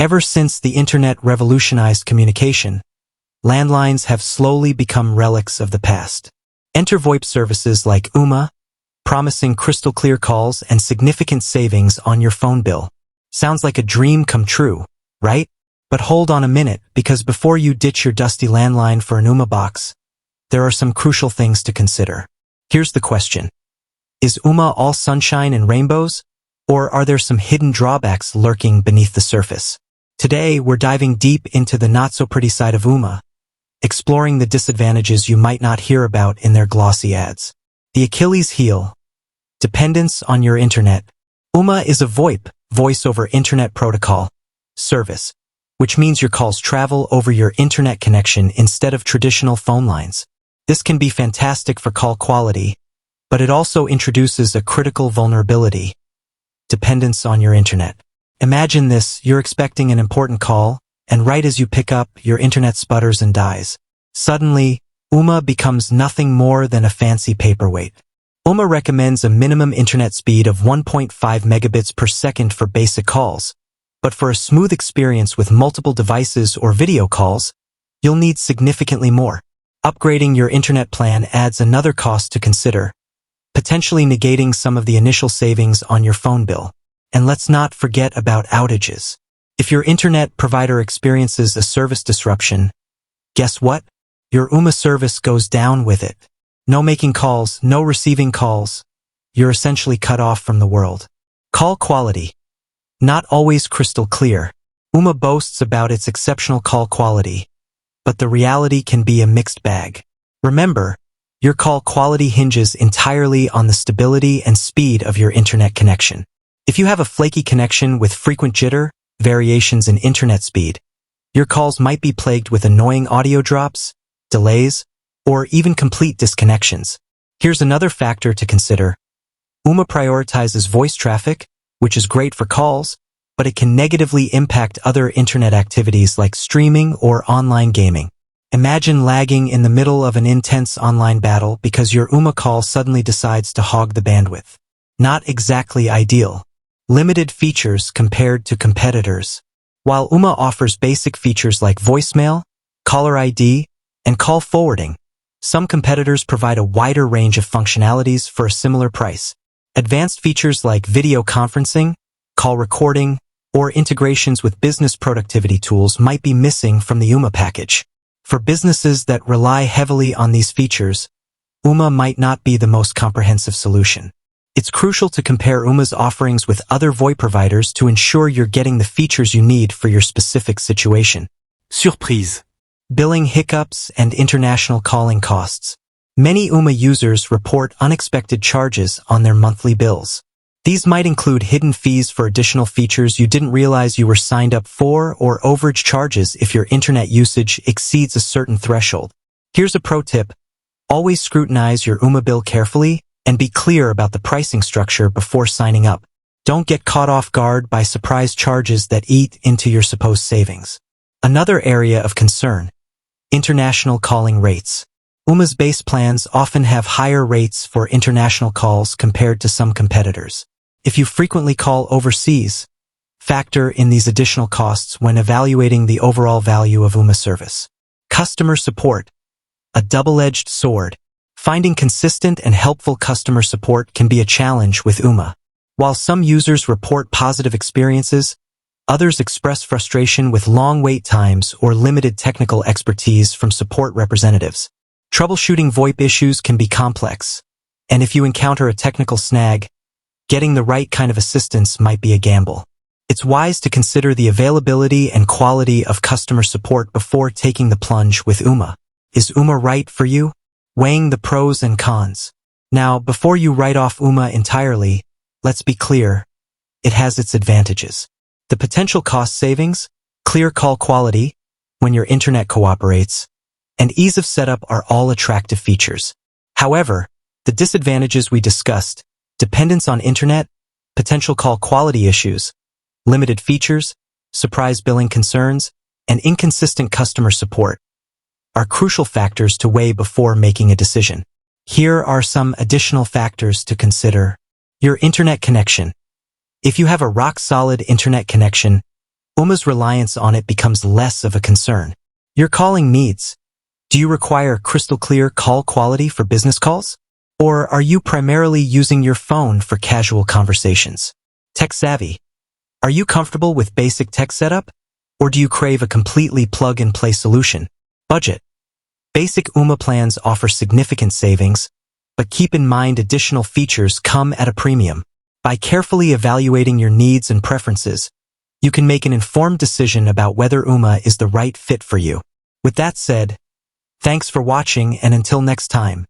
Ever since the internet revolutionized communication, landlines have slowly become relics of the past. Enter VoIP services like Ooma, promising crystal-clear calls and significant savings on your phone bill. Sounds like a dream come true, right? But hold on a minute, because before you ditch your dusty landline for an Ooma box, there are some crucial things to consider. Here's the question. Is Ooma all sunshine and rainbows? Or are there some hidden drawbacks lurking beneath the surface? Today, we're diving deep into the not-so-pretty side of Ooma, exploring the disadvantages you might not hear about in their glossy ads. The Achilles heel. Dependence on your internet. Ooma is a VoIP, Voice over Internet Protocol, service, which means your calls travel over your internet connection instead of traditional phone lines. This can be fantastic for call quality, but it also introduces a critical vulnerability. Dependence on your internet. Imagine this, you're expecting an important call, and right as you pick up, your internet sputters and dies. Suddenly, Ooma becomes nothing more than a fancy paperweight. Ooma recommends a minimum internet speed of 1.5 megabits per second for basic calls, but for a smooth experience with multiple devices or video calls, you'll need significantly more. Upgrading your internet plan adds another cost to consider, potentially negating some of the initial savings on your phone bill. And let's not forget about outages. If your internet provider experiences a service disruption, guess what? Your Ooma service goes down with it. No making calls, no receiving calls. You're essentially cut off from the world. Call quality. Not always crystal clear. Ooma boasts about its exceptional call quality, but the reality can be a mixed bag. Remember, your call quality hinges entirely on the stability and speed of your internet connection. If you have a flaky connection with frequent jitter, variations in internet speed, your calls might be plagued with annoying audio drops, delays, or even complete disconnections. Here's another factor to consider. Ooma prioritizes voice traffic, which is great for calls, but it can negatively impact other internet activities like streaming or online gaming. Imagine lagging in the middle of an intense online battle because your Ooma call suddenly decides to hog the bandwidth. Not exactly ideal. Limited features compared to competitors. While Ooma offers basic features like voicemail, caller ID, and call forwarding, some competitors provide a wider range of functionalities for a similar price. Advanced features like video conferencing, call recording, or integrations with business productivity tools might be missing from the Ooma package. For businesses that rely heavily on these features, Ooma might not be the most comprehensive solution. It's crucial to compare Ooma's offerings with other VoIP providers to ensure you're getting the features you need for your specific situation. Surprise. Billing hiccups and international calling costs. Many Ooma users report unexpected charges on their monthly bills. These might include hidden fees for additional features you didn't realize you were signed up for, or overage charges if your internet usage exceeds a certain threshold. Here's a pro tip. Always scrutinize your Ooma bill carefully and be clear about the pricing structure before signing up. Don't get caught off guard by surprise charges that eat into your supposed savings. Another area of concern. International calling rates. Ooma's base plans often have higher rates for international calls compared to some competitors. If you frequently call overseas, factor in these additional costs when evaluating the overall value of Ooma service. Customer support. A double-edged sword. Finding consistent and helpful customer support can be a challenge with Ooma. While some users report positive experiences, others express frustration with long wait times or limited technical expertise from support representatives. Troubleshooting VoIP issues can be complex, and if you encounter a technical snag, getting the right kind of assistance might be a gamble. It's wise to consider the availability and quality of customer support before taking the plunge with Ooma. Is Ooma right for you? Weighing the pros and cons. Now, before you write off Ooma entirely, let's be clear, it has its advantages. The potential cost savings, clear call quality, when your internet cooperates, and ease of setup are all attractive features. However, the disadvantages we discussed, dependence on internet, potential call quality issues, limited features, surprise billing concerns, and inconsistent customer support, are crucial factors to weigh before making a decision. Here are some additional factors to consider. Your internet connection. If you have a rock-solid internet connection, Ooma's reliance on it becomes less of a concern. Your calling needs. Do you require crystal clear call quality for business calls? Or are you primarily using your phone for casual conversations? Tech savvy. Are you comfortable with basic tech setup? Or do you crave a completely plug-and-play solution? Budget. Basic Ooma plans offer significant savings, but keep in mind additional features come at a premium. By carefully evaluating your needs and preferences, you can make an informed decision about whether Ooma is the right fit for you. With that said, thanks for watching, and until next time.